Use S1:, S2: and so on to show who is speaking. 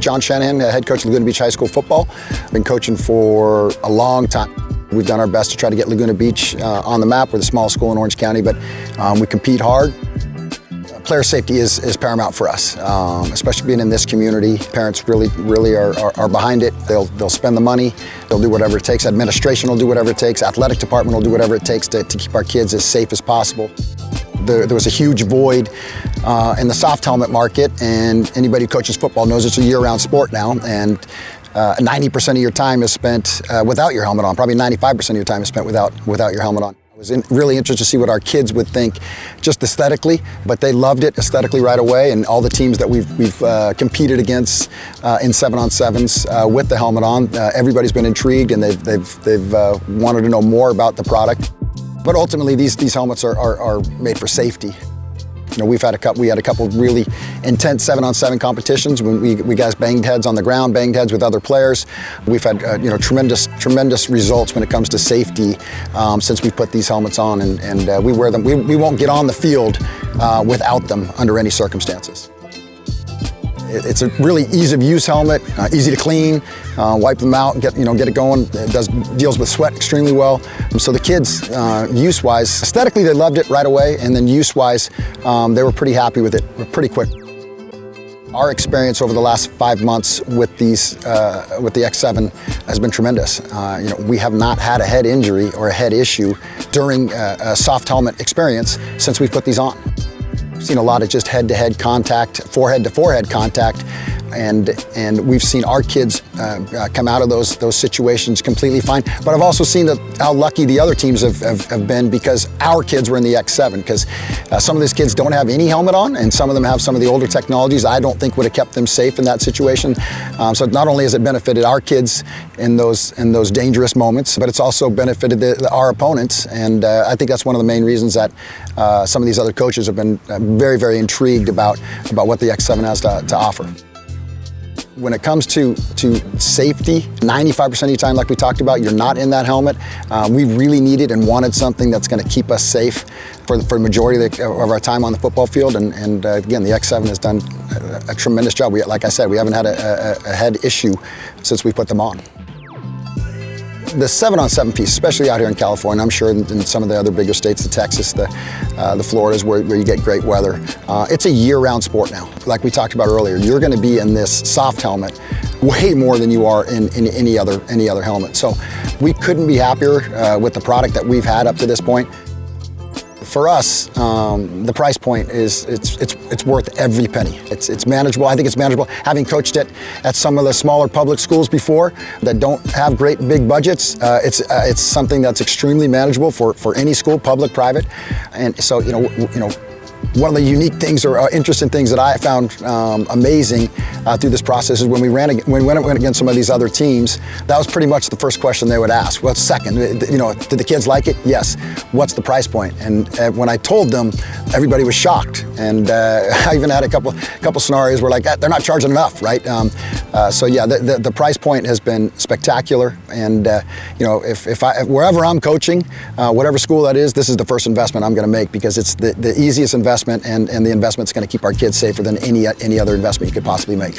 S1: John Shanahan, head coach of Laguna Beach High School football. I've been coaching for a long time. We've done our best to try to get Laguna Beach on the map. We're the smallest school in Orange County, but we compete hard. Player safety is paramount for us, especially being in this community. Parents really are behind it. They'll spend the money. They'll do whatever it takes. Administration will do whatever it takes. Athletic department will do whatever it takes to keep our kids as safe as possible. There was a huge void in the soft helmet market, and anybody who coaches football knows it's a year-round sport now, and 90% of your time is spent without your helmet on. Probably 95% of your time is spent without your helmet on. I was really interested to see what our kids would think just aesthetically, but they loved it aesthetically right away, and all the teams that we've competed against in 7-on-7s with the helmet on, everybody's been intrigued, and they've wanted to know more about the product. But ultimately, these helmets are made for safety. You know, we had a couple really intense 7-on-7 competitions when we guys banged heads on the ground, banged heads with other players. We've had tremendous results when it comes to safety since we put these helmets on, and we wear them. We won't get on the field without them under any circumstances. It's a really ease of use helmet, easy to clean, wipe them out, and get it going. It deals with sweat extremely well. So the kids, use-wise, aesthetically they loved it right away, and then use-wise, they were pretty happy with it pretty quick. Our experience over the last 5 months with with the X7 has been tremendous. We have not had a head injury or a head issue during a soft helmet experience since we've put these on. We've seen a lot of just head-to-head contact, forehead-to-forehead contact, and we've seen our kids come out of those situations completely fine. But I've also seen how lucky the other teams have been, because our kids were in the X7, because some of these kids don't have any helmet on, and some of them have some of the older technologies I don't think would have kept them safe in that situation. So not only has it benefited our kids in those dangerous moments, but it's also benefited our opponents, and I think that's one of the main reasons that some of these other coaches have been very intrigued about what the X7 has to offer. When it comes to safety, 95% of the time, like we talked about, you're not in that helmet. We really needed and wanted something that's going to keep us safe for the majority of our time on the football field. And again, the X7 has done a tremendous job. Like I said, we haven't had a head issue since we put them on. The 7-on-7 piece, especially out here in California, I'm sure in some of the other bigger states, the Texas, the Floridas, where you get great weather, it's a year-round sport now. Like we talked about earlier, you're going to be in this soft helmet way more than you are in any other helmet. So we couldn't be happier with the product that we've had up to this point. For us, the price point it's worth every penny. It's manageable. I think it's manageable. Having coached it at some of the smaller public schools before that don't have great big budgets, it's something that's extremely manageable for any school, public, private. And so one of the unique things or interesting things that I found amazing through this process is when we went against some of these other teams, that was pretty much the first question they would ask. What's second? Did the kids like it? Yes. What's the price point? And when I told them, everybody was shocked. And I even had a couple scenarios where they're not charging enough, right? So yeah, the price point has been spectacular. And wherever I'm coaching, whatever school that is, this is the first investment I'm going to make, because it's the easiest investment, and the investment's going to keep our kids safer than any other investment you could possibly make.